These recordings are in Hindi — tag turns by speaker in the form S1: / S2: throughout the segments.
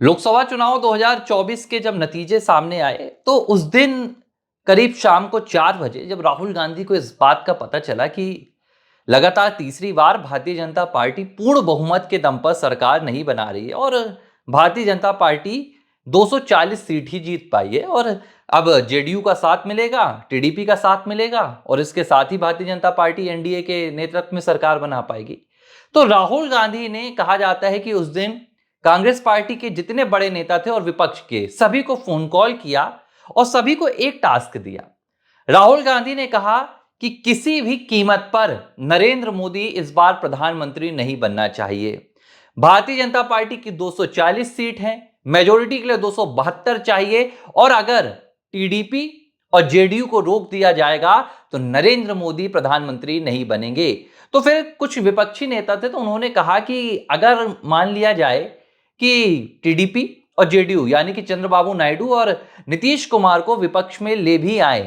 S1: लोकसभा चुनाव 2024 के जब नतीजे सामने आए तो उस दिन करीब शाम को 4 बजे जब राहुल गांधी को इस बात का पता चला कि लगातार तीसरी बार भारतीय जनता पार्टी पूर्ण बहुमत के दम पर सरकार नहीं बना रही है और भारतीय जनता पार्टी 240 सीट ही जीत पाई है और अब जेडीयू का साथ मिलेगा, टीडीपी का साथ मिलेगा और इसके साथ ही भारतीय जनता पार्टी एनडीए के नेतृत्व में सरकार बना पाएगी। तो राहुल गांधी ने, कहा जाता है कि उस दिन कांग्रेस पार्टी के जितने बड़े नेता थे और विपक्ष के सभी को फोन कॉल किया और सभी को एक टास्क दिया। राहुल गांधी ने कहा कि किसी भी कीमत पर नरेंद्र मोदी इस बार प्रधानमंत्री नहीं बनना चाहिए। भारतीय जनता पार्टी की 240 सीट है, मेजोरिटी के लिए 272 चाहिए और अगर टीडीपी और जेडीयू को रोक दिया जाएगा तो नरेंद्र मोदी प्रधानमंत्री नहीं बनेंगे। तो फिर कुछ विपक्षी नेता थे तो उन्होंने कहा कि अगर मान लिया जाए कि टीडीपी और जेडीयू यानी कि चंद्रबाबू नायडू और नीतीश कुमार को विपक्ष में ले भी आए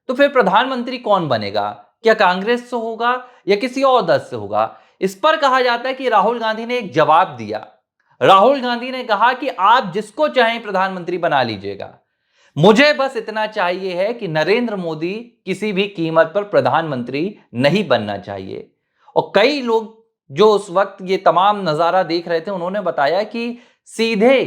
S1: तो फिर प्रधानमंत्री कौन बनेगा? क्या कांग्रेस से होगा या किसी और दल से होगा? इस पर कहा जाता है कि राहुल गांधी ने एक जवाब दिया। राहुल गांधी ने कहा कि आप जिसको चाहें प्रधानमंत्री बना लीजिएगा, मुझे बस इतना चाहिए है कि नरेंद्र मोदी किसी भी कीमत पर प्रधानमंत्री नहीं बनना चाहिए। और कई लोग जो उस वक्त ये तमाम नजारा देख रहे थे उन्होंने बताया कि सीधे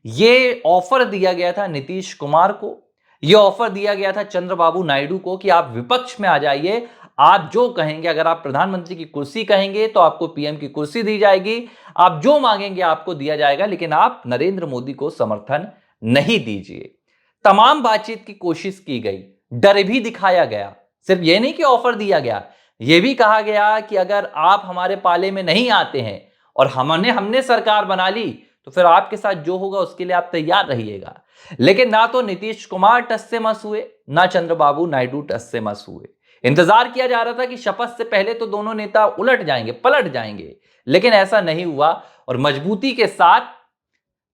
S1: ये ऑफर दिया गया था नीतीश कुमार को, ये ऑफर दिया गया था चंद्रबाबू नायडू को कि आप विपक्ष में आ जाइए, आप जो कहेंगे, अगर आप प्रधानमंत्री की कुर्सी कहेंगे तो आपको पीएम की कुर्सी दी जाएगी, आप जो मांगेंगे आपको दिया जाएगा, लेकिन आप नरेंद्र मोदी को समर्थन नहीं दीजिए। तमाम बातचीत की कोशिश की गई, डर भी दिखाया गया। सिर्फ ये नहीं कि ऑफर दिया गया, यह भी कहा गया कि अगर आप हमारे पाले में नहीं आते हैं और हमने सरकार बना ली तो फिर आपके साथ जो होगा उसके लिए आप तैयार रहिएगा। लेकिन ना तो नीतीश कुमार टस से मस हुए, ना चंद्रबाबू नायडू टस से मस हुए। इंतजार किया जा रहा था कि शपथ से पहले तो दोनों नेता उलट जाएंगे, पलट जाएंगे, लेकिन ऐसा नहीं हुआ और मजबूती के साथ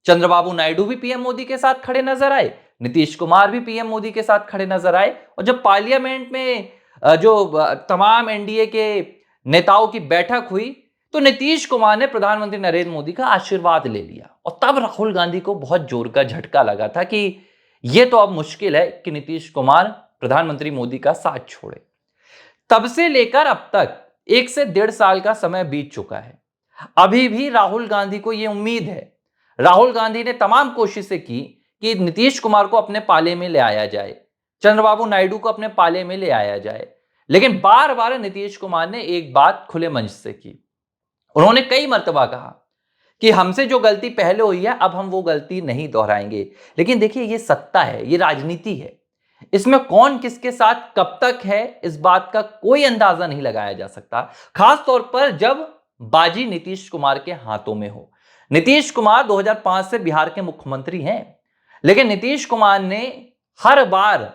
S1: चंद्रबाबू नायडू भी पीएम मोदी के साथ खड़े नजर आए, नीतीश कुमार भी पीएम मोदी के साथ खड़े नजर आए। और जब पार्लियामेंट में तमाम एनडीए के नेताओं की बैठक हुई तो नीतीश कुमार ने प्रधानमंत्री नरेंद्र मोदी का आशीर्वाद ले लिया और तब राहुल गांधी को बहुत जोर का झटका लगा था कि यह तो अब मुश्किल है कि नीतीश कुमार प्रधानमंत्री मोदी का साथ छोड़े। तब से लेकर अब तक 1 से 1.5 साल का समय बीत चुका है। अभी भी राहुल गांधी को यह उम्मीद है, राहुल गांधी ने तमाम कोशिशें की कि नीतीश कुमार को अपने पाले में ले आया जाए, चंद्रबाबू नायडू को अपने पाले में ले आया जाए, लेकिन बार बार नीतीश कुमार ने एक बात खुले मंच से की। उन्होंने कई मर्तबा कहा कि हमसे जो गलती पहले हुई है अब हम वो गलती नहीं दोहराएंगे। लेकिन देखिए, ये सत्ता है, ये राजनीति है, इसमें कौन किसके साथ कब तक है इस बात का कोई अंदाजा नहीं लगाया जा सकता, खास तौर पर जब बाजी नीतीश कुमार के हाथों में हो। नीतीश कुमार 2005 से बिहार के मुख्यमंत्री हैं, लेकिन नीतीश कुमार ने हर बार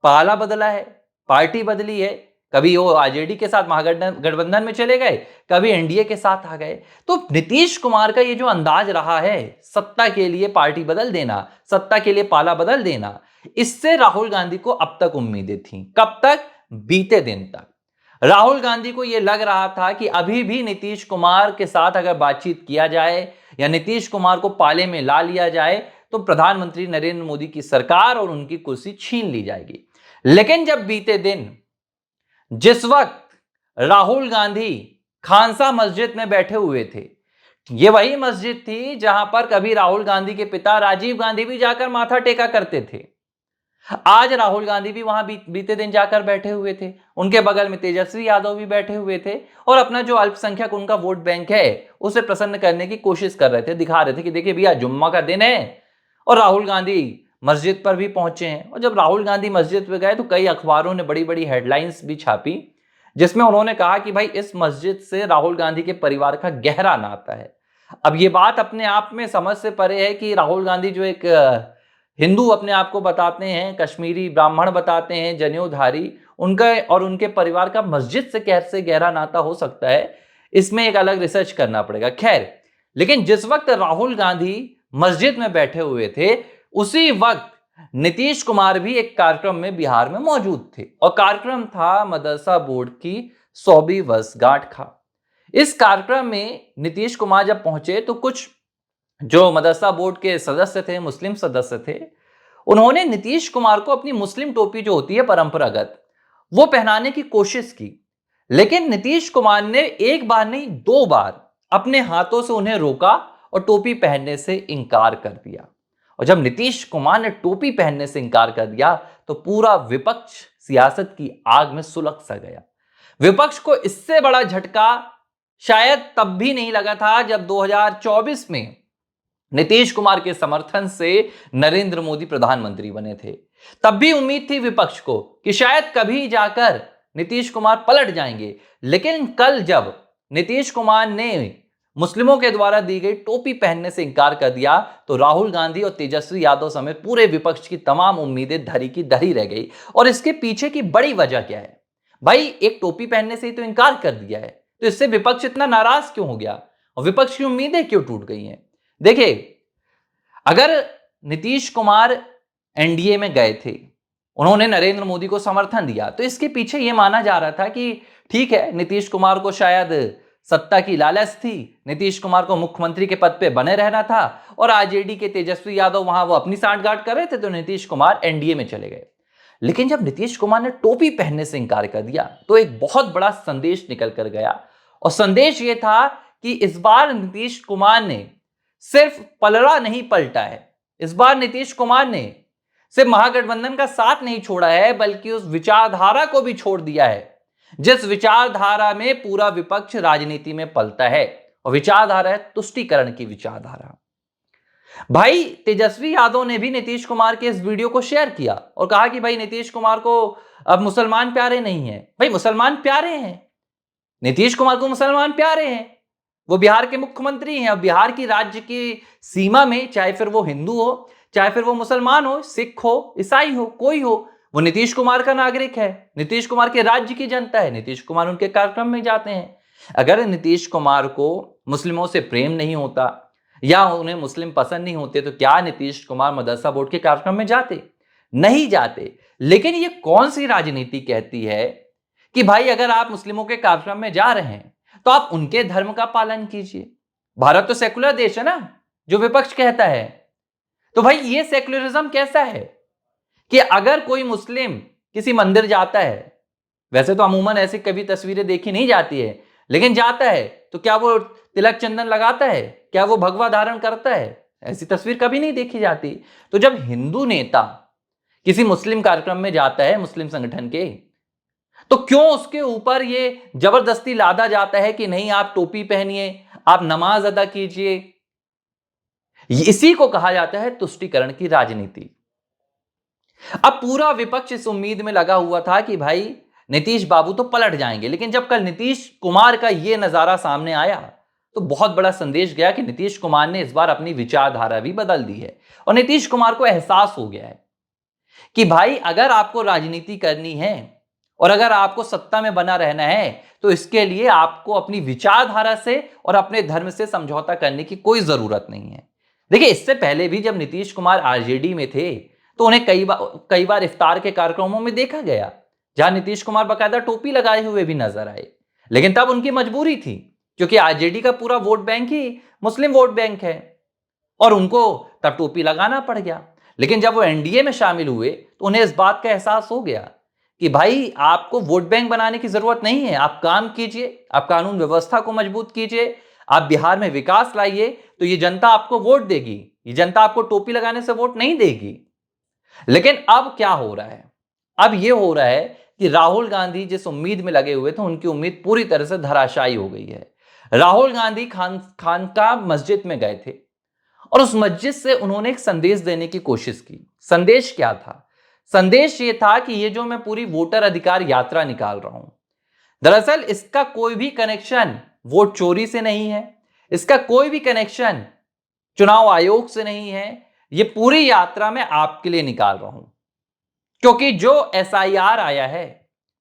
S1: पाला बदला है, पार्टी बदली है। कभी वो आरजेडी के साथ महागठबंधन में चले गए, कभी एनडीए के साथ आ गए। तो नीतीश कुमार का ये जो अंदाज रहा है, सत्ता के लिए पार्टी बदल देना, सत्ता के लिए पाला बदल देना, इससे राहुल गांधी को अब तक उम्मीदें थी। कब तक? बीते दिन तक। राहुल गांधी को यह लग रहा था कि अभी भी नीतीश कुमार के साथ अगर बातचीत किया जाए या नीतीश कुमार को पाले में ला लिया जाए तो प्रधानमंत्री नरेंद्र मोदी की सरकार और उनकी कुर्सी छीन ली जाएगी। लेकिन जब बीते दिन, जिस वक्त राहुल गांधी खानसा मस्जिद में बैठे हुए थे, यह वही मस्जिद थी जहां पर कभी राहुल गांधी के पिता राजीव गांधी भी जाकर माथा टेका करते थे, आज राहुल गांधी भी वहां बीते दिन जाकर बैठे हुए थे। उनके बगल में तेजस्वी यादव भी बैठे हुए थे और अपना जो अल्पसंख्यक उनका वोट बैंक है उसे प्रसन्न करने की कोशिश कर रहे थे, दिखा रहे थे कि देखिए भैया, जुम्मा का दिन है और राहुल गांधी मस्जिद पर भी पहुंचे हैं। और जब राहुल गांधी मस्जिद पे गए तो कई अखबारों ने बड़ी बड़ी हेडलाइंस भी छापी, जिसमें उन्होंने कहा कि भाई, इस मस्जिद से राहुल गांधी के परिवार का गहरा नाता है। अब ये बात अपने आप में समझ से परे है कि राहुल गांधी जो एक हिंदू अपने आप को बताते हैं, कश्मीरी ब्राह्मण बताते हैं, जनेऊधारी, उनका और उनके परिवार का मस्जिद से कैसे गहरा नाता हो सकता है, इसमें एक अलग रिसर्च करना पड़ेगा। खैर, लेकिन जिस वक्त राहुल गांधी मस्जिद में बैठे हुए थे, उसी वक्त नीतीश कुमार भी एक कार्यक्रम में बिहार में मौजूद थे और कार्यक्रम था मदरसा बोर्ड की 100वीं वर्षगांठ का। इस कार्यक्रम में नीतीश कुमार जब पहुंचे तो कुछ जो मदरसा बोर्ड के सदस्य थे, मुस्लिम सदस्य थे, उन्होंने नीतीश कुमार को अपनी मुस्लिम टोपी जो होती है परंपरागत, वो पहनाने की कोशिश की। लेकिन नीतीश कुमार ने एक बार नहीं, 2 बार अपने हाथों से उन्हें रोका और टोपी पहनने से इंकार कर दिया। और जब नीतीश कुमार ने टोपी पहनने से इंकार कर दिया तो पूरा विपक्ष सियासत की आग में सुलग सा गया। विपक्ष को इससे बड़ा झटका शायद तब भी नहीं लगा था जब 2024 में नीतीश कुमार के समर्थन से नरेंद्र मोदी प्रधानमंत्री बने थे। तब भी उम्मीद थी विपक्ष को कि शायद कभी जाकर नीतीश कुमार पलट जाएंगे। लेकिन कल जब नीतीश कुमार ने मुस्लिमों के द्वारा दी गई टोपी पहनने से इंकार कर दिया तो राहुल गांधी और तेजस्वी यादव समेत पूरे विपक्ष की तमाम उम्मीदें धरी की धरी रह गई। और इसके पीछे की बड़ी वजह क्या है? भाई, एक टोपी पहनने से ही तो इंकार कर दिया है, तो इससे विपक्ष इतना नाराज क्यों हो गया और विपक्ष की उम्मीदें क्यों टूट गई हैं? देखिए, अगर नीतीश कुमार एनडीए में गए थे, उन्होंने नरेंद्र मोदी को समर्थन दिया, तो इसके पीछे यह माना जा रहा था कि ठीक है, नीतीश कुमार को शायद सत्ता की लालच थी, नीतीश कुमार को मुख्यमंत्री के पद पे बने रहना था और आरजेडी के तेजस्वी यादव वहां वो अपनी सांठगांठ कर रहे थे, तो नीतीश कुमार एनडीए में चले गए। लेकिन जब नीतीश कुमार ने टोपी पहनने से इंकार कर दिया तो एक बहुत बड़ा संदेश निकल कर गया। और संदेश यह था कि इस बार नीतीश कुमार ने सिर्फ पलड़ा नहीं पलटा है, इस बार नीतीश कुमार ने सिर्फ महागठबंधन का साथ नहीं छोड़ा है, बल्कि उस विचारधारा को भी छोड़ दिया है जिस विचारधारा में पूरा विपक्ष राजनीति में पलता है। और विचारधारा है तुष्टीकरण की विचारधारा। भाई, तेजस्वी यादव ने भी नीतीश कुमार के इस वीडियो को शेयर किया और कहा कि भाई, नीतीश कुमार को अब मुसलमान प्यारे नहीं है। भाई, मुसलमान प्यारे हैं, नीतीश कुमार को मुसलमान प्यारे हैं, वो बिहार के मुख्यमंत्री हैं। अब बिहार की राज्य की सीमा में चाहे फिर वो हिंदू हो, चाहे फिर वो मुसलमान हो, सिख हो, ईसाई हो, कोई हो, वो नीतीश कुमार का नागरिक है, नीतीश कुमार के राज्य की जनता है, नीतीश कुमार उनके कार्यक्रम में जाते हैं। अगर नीतीश कुमार को मुस्लिमों से प्रेम नहीं होता या उन्हें मुस्लिम पसंद नहीं होते तो क्या नीतीश कुमार मदरसा बोर्ड के कार्यक्रम में जाते? नहीं जाते। लेकिन ये कौन सी राजनीति कहती है कि भाई, अगर आप मुस्लिमों के कार्यक्रम में जा रहे हैं तो आप उनके धर्म का पालन कीजिए? भारत तो सेकुलर देश है ना, जो विपक्ष कहता है। तो भाई, ये सेकुलरिज्म कैसा है कि अगर कोई मुस्लिम किसी मंदिर जाता है, वैसे तो अमूमन ऐसी कभी तस्वीरें देखी नहीं जाती है, लेकिन जाता है तो क्या वो तिलक चंदन लगाता है? क्या वो भगवा धारण करता है? ऐसी तस्वीर कभी नहीं देखी जाती। तो जब हिंदू नेता किसी मुस्लिम कार्यक्रम में जाता है, मुस्लिम संगठन के, तो क्यों उसके ऊपर ये जबरदस्ती लादा जाता है कि नहीं, आप टोपी पहनिए, आप नमाज अदा कीजिए? इसी को कहा जाता है तुष्टीकरण की राजनीति। अब पूरा विपक्ष इस उम्मीद में लगा हुआ था कि भाई, नीतीश बाबू तो पलट जाएंगे। लेकिन जब कल नीतीश कुमार का यह नजारा सामने आया तो बहुत बड़ा संदेश गया कि नीतीश कुमार ने इस बार अपनी विचारधारा भी बदल दी है। और नीतीश कुमार को एहसास हो गया है कि भाई, अगर आपको राजनीति करनी है और अगर आपको सत्ता में बना रहना है तो इसके लिए आपको अपनी विचारधारा से और अपने धर्म से समझौता करने की कोई जरूरत नहीं है। देखिए, इससे पहले भी जब नीतीश कुमार आरजेडी में थे तो उन्हें कई बार इफ्तार के कार्यक्रमों में देखा गया जहां नीतीश कुमार बकायदा टोपी लगाए हुए भी नजर आए। लेकिन तब उनकी मजबूरी थी, क्योंकि आरजेडी का पूरा वोट बैंक ही मुस्लिम वोट बैंक है और उनको तब टोपी लगाना पड़ गया। लेकिन जब वो एनडीए में शामिल हुए तो उन्हें इस बात का एहसास हो गया कि भाई, आपको वोट बैंक बनाने की जरूरत नहीं है, आप काम कीजिए, आप कानून व्यवस्था को मजबूत कीजिए, आप बिहार में विकास लाइए, तो ये जनता आपको वोट देगी, ये जनता आपको टोपी लगाने से वोट नहीं देगी। लेकिन अब क्या हो रहा है? अब यह हो रहा है कि राहुल गांधी जिस उम्मीद में लगे हुए थे, उनकी उम्मीद पूरी तरह से धराशायी हो गई है। राहुल गांधी खानकाह मस्जिद में गए थे और उस मस्जिद से उन्होंने एक संदेश देने की कोशिश की। संदेश क्या था? संदेश ये था कि ये जो मैं पूरी वोटर अधिकार यात्रा निकाल रहा हूं, दरअसल इसका कोई भी कनेक्शन वोट चोरी से नहीं है, इसका कोई भी कनेक्शन चुनाव आयोग से नहीं है। ये पूरी यात्रा मैं आपके लिए निकाल रहा हूं, क्योंकि जो एसआईआर आया है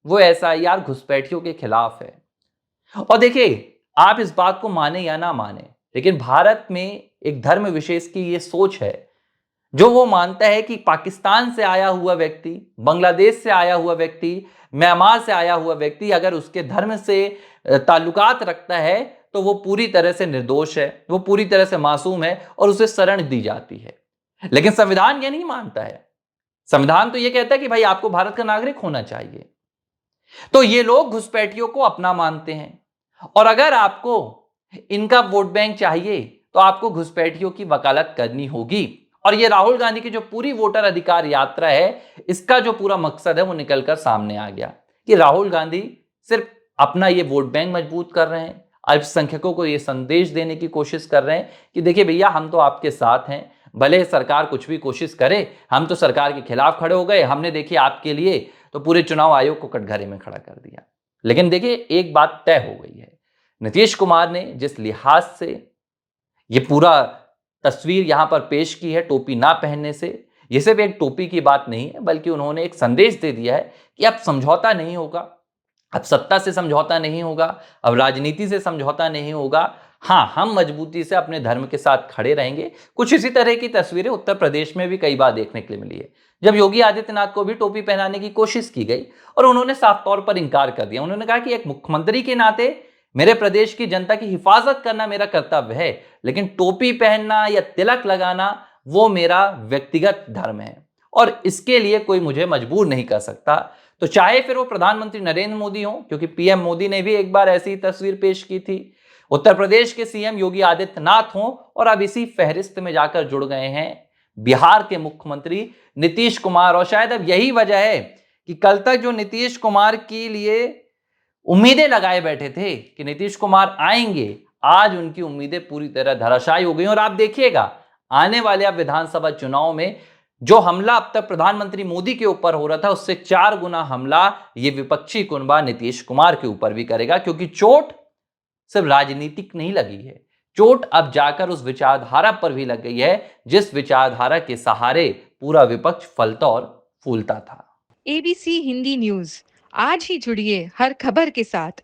S1: वो एसआईआर घुसपैठियों के खिलाफ है। और देखिए, आप इस बात को माने या ना माने, लेकिन भारत में एक धर्म विशेष की ये सोच है जो वो मानता है कि पाकिस्तान से आया हुआ व्यक्ति, बांग्लादेश से आया हुआ व्यक्ति, म्यांमार से आया हुआ व्यक्ति अगर उसके धर्म से ताल्लुकात रखता है तो वो पूरी तरह से निर्दोष है, वो पूरी तरह से मासूम है और उसे शरण दी जाती है। लेकिन संविधान ये नहीं मानता है। संविधान तो ये कहता है कि भाई आपको भारत का नागरिक होना चाहिए। तो ये लोग घुसपैठियों को अपना मानते हैं, और अगर आपको इनका वोट बैंक चाहिए तो आपको घुसपैठियों की वकालत करनी होगी। और ये राहुल गांधी की जो पूरी वोटर अधिकार यात्रा है, इसका जो पूरा मकसद है वो निकलकर सामने आ गया कि राहुल गांधी सिर्फ अपना ये वोट बैंक मजबूत कर रहे हैं, अल्पसंख्यकों को ये संदेश देने की कोशिश कर रहे हैं कि देखिए भैया, हम तो आपके साथ हैं, भले सरकार कुछ भी कोशिश करे, हम तो सरकार के खिलाफ खड़े हो गए, हमने देखिए आपके लिए तो पूरे चुनाव आयोग को कटघरे में खड़ा कर दिया। लेकिन देखिए, एक बात तय हो गई है, नीतीश कुमार ने जिस लिहाज से ये पूरा तस्वीर यहां पर पेश की है टोपी ना पहनने से, ये सिर्फ एक टोपी की बात नहीं है, बल्कि उन्होंने एक संदेश दे दिया है कि अब समझौता नहीं होगा, अब सत्ता से समझौता नहीं होगा, अब राजनीति से समझौता नहीं होगा। हाँ, हम मजबूती से अपने धर्म के साथ खड़े रहेंगे। कुछ इसी तरह की तस्वीरें उत्तर प्रदेश में भी कई बार देखने के लिए मिली है, जब योगी आदित्यनाथ को भी टोपी पहनाने की कोशिश की गई और उन्होंने साफ तौर पर इंकार कर दिया। उन्होंने कहा कि एक मुख्यमंत्री के नाते मेरे प्रदेश की जनता की हिफाजत करना मेरा कर्तव्य है, लेकिन टोपी पहनना या तिलक लगाना वो मेरा व्यक्तिगत धर्म है और इसके लिए कोई मुझे मजबूर नहीं कर सकता। तो चाहे फिर वो प्रधानमंत्री नरेंद्र मोदी हो, क्योंकि पीएम मोदी ने भी एक बार ऐसी तस्वीर पेश की थी, उत्तर प्रदेश के सीएम योगी आदित्यनाथ हो, और अब इसी फहरिस्त में जाकर जुड़ गए हैं बिहार के मुख्यमंत्री नीतीश कुमार। और शायद अब यही वजह है कि कल तक जो नीतीश कुमार के लिए उम्मीदें लगाए बैठे थे कि नीतीश कुमार आएंगे, आज उनकी उम्मीदें पूरी तरह धराशायी हो गई। और आप देखिएगा, आने वाले अब विधानसभा चुनाव में जो हमला अब तक प्रधानमंत्री मोदी के ऊपर हो रहा था, उससे 4 गुना हमला ये विपक्षी कुनबा नीतीश कुमार के ऊपर भी करेगा, क्योंकि चोट सिर्फ राजनीतिक नहीं लगी है, चोट अब जाकर उस विचारधारा पर भी लग गई है जिस विचारधारा के सहारे पूरा विपक्ष फलता और फूलता था।
S2: एबीसी हिंदी न्यूज, आज ही जुड़िए हर खबर के साथ।